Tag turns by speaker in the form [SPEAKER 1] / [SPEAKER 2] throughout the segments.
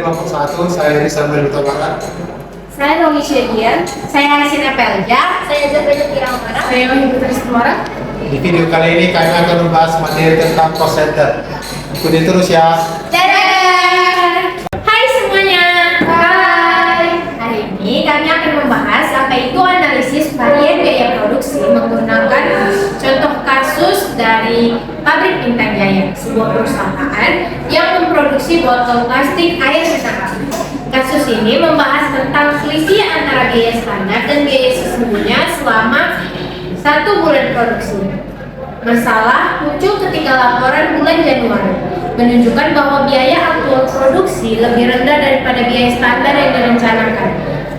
[SPEAKER 1] kelompok 1, saya Rizal Utamakan.
[SPEAKER 2] Saya Romi Syedian. Saya Asina Pelja. Saya Zafira Kiramara. Saya Wahyu Putri Semora.
[SPEAKER 1] Di video kali ini kami akan membahas materi tentang cost center. Ikuti terus ya.
[SPEAKER 2] Dadah! Hai semuanya. Hai. Hari ini kami akan membahas apa itu analisis varian biaya produksi menggunakan contoh kasus dari pabrik Bintang Jaya, sebuah perusahaan yang memproduksi botol plastik air mineral. Kasus ini membahas tentang selisih antara biaya standar dan biaya sesungguhnya selama 1 bulan produksi. Masalah muncul ketika laporan bulan Januari menunjukkan bahwa biaya aktual produksi lebih rendah daripada biaya standar yang direncanakan.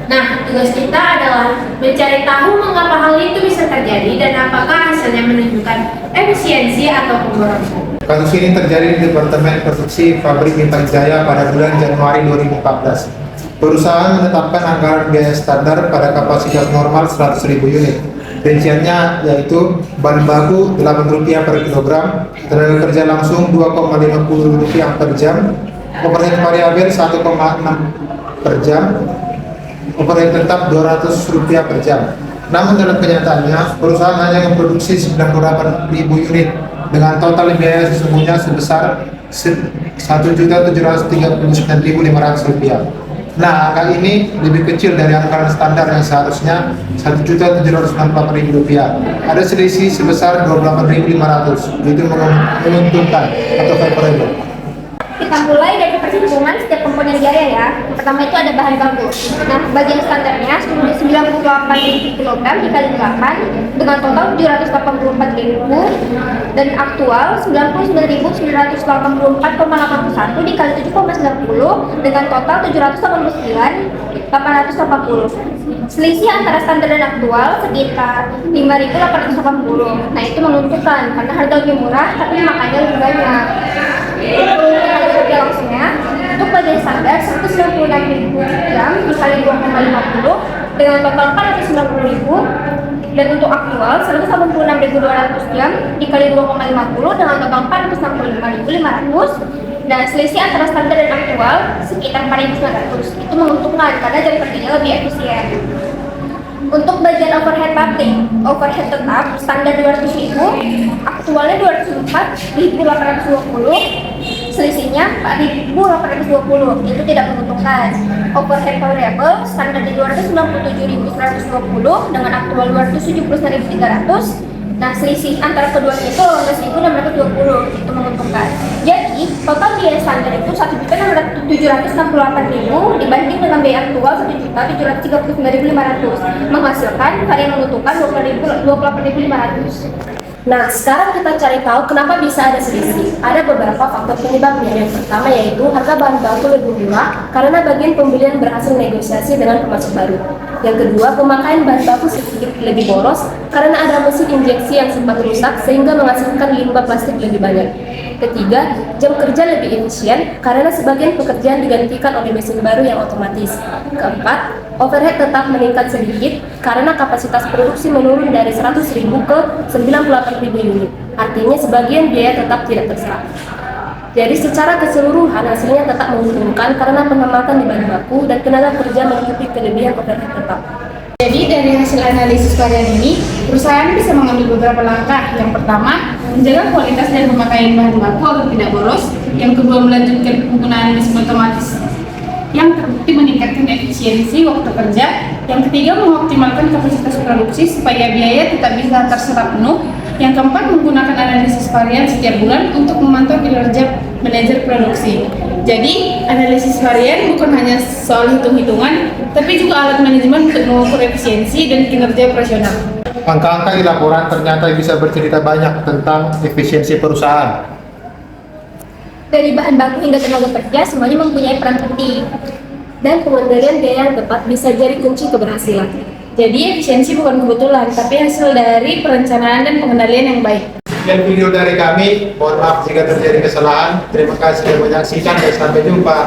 [SPEAKER 2] Nah, tugas kita adalah mencari tahu mengapa hal itu bisa terjadi dan apakah hasilnya menunjukkan efisiensi atau pemborosan.
[SPEAKER 1] Kasus ini terjadi di Departemen Produksi Pabrik Bintang Jaya pada bulan Januari 2014. Perusahaan menetapkan anggaran biaya standar pada kapasitas normal 100.000 unit. Rinciannya yaitu bahan baku Rp8 per kilogram, tenaga kerja langsung Rp2,50 per jam, overhead variabel 1,6 per jam, overhead tetap Rp200 per jam. Namun dalam kenyataannya, perusahaan hanya memproduksi 98.000 unit dengan total biaya sesungguhnya sebesar Rp1.739.500. Nah, angka ini lebih kecil dari anggaran standar yang seharusnya Rp1.794.000. Ada selisih sebesar Rp28.500. Itu menguntungkan atau favorable.
[SPEAKER 2] Kita mulai dari perhitungan setiap komponen biaya ya. Pertama itu ada bahan baku. Nah, bagian standarnya 98.000 kg dikali 8 dengan total 784.000 dan aktual 99.984,81 dikali 7,90 dengan total 789.880. Selisih antara standar dan aktual sekitar 5.880. Nah, itu menguntungkan karena harga lebih murah tapi makanya lebih banyak. Langsungnya untuk bagian standar 196.000 jam dikali 2,50 dengan total 490.000 dan untuk aktual 186.200 jam dikali 2,50 dengan total 465.500 dan selisih antara standar dan aktual sekitar 4.900. Itu menguntungkan karena jam kerjanya lebih efisien. Untuk bagian overhead pabrik, overhead tetap standar 200.000, aktualnya 204.820, selisihnya 4.820, itu tidak menguntungkan. Overhead variable standar di 297.120 dengan aktual 279.300. Nah, selisih antara keduanya itu 18.620, itu menguntungkan. Jadi, total biaya standar itu 1.768.000 dibanding dengan biaya aktual 1.739.500, menghasilkan varian menguntungkan 28.500.
[SPEAKER 3] Nah, sekarang kita cari tahu kenapa bisa ada selisih. Ada beberapa faktor penyebabnya. Yang pertama yaitu harga bahan baku lebih murah karena bagian pembelian berhasil negosiasi dengan pemasok baru. Yang kedua, pemakaian bahan baku sedikit lebih boros karena ada mesin injeksi yang sempat rusak sehingga menghasilkan limbah plastik lebih banyak. Ketiga, jam kerja lebih efisien karena sebagian pekerjaan digantikan oleh mesin baru yang otomatis. Keempat, overhead tetap meningkat sedikit karena kapasitas produksi menurun dari 100.000 ke 98.000 unit. Artinya sebagian biaya tetap tidak terserap. Jadi secara keseluruhan hasilnya tetap menguntungkan karena penghematan di bahan baku dan tenaga kerja menutupi kelebihan overhead tetap.
[SPEAKER 4] Jadi dari hasil analisis varian ini, perusahaan bisa mengambil beberapa langkah. Yang pertama, menjaga kualitas dan pemakaian bahan baku agar tidak boros. Yang kedua, melanjutkan penggunaan mesin otomatis yang terbukti meningkatkan efisiensi waktu kerja. Yang ketiga, mengoptimalkan kapasitas produksi supaya biaya tetap bisa terserap penuh. Yang keempat, menggunakan analisis varian setiap bulan untuk memantau kinerja manajer produksi. Jadi, analisis varian bukan hanya soal hitung-hitungan, tapi juga alat manajemen untuk mengukur efisiensi dan kinerja operasional.
[SPEAKER 1] Angka-angka di laporan ternyata bisa bercerita banyak tentang efisiensi perusahaan.
[SPEAKER 2] Dari bahan baku hingga tenaga kerja, semuanya mempunyai peran penting.
[SPEAKER 3] Dan pengendalian biaya yang tepat bisa jadi kunci keberhasilan.
[SPEAKER 4] Jadi efisiensi bukan kebetulan, tapi hasil dari perencanaan dan pengendalian yang baik.
[SPEAKER 1] Sekian video dari kami, mohon maaf jika terjadi kesalahan. Terima kasih sudah menyaksikan dan sampai jumpa.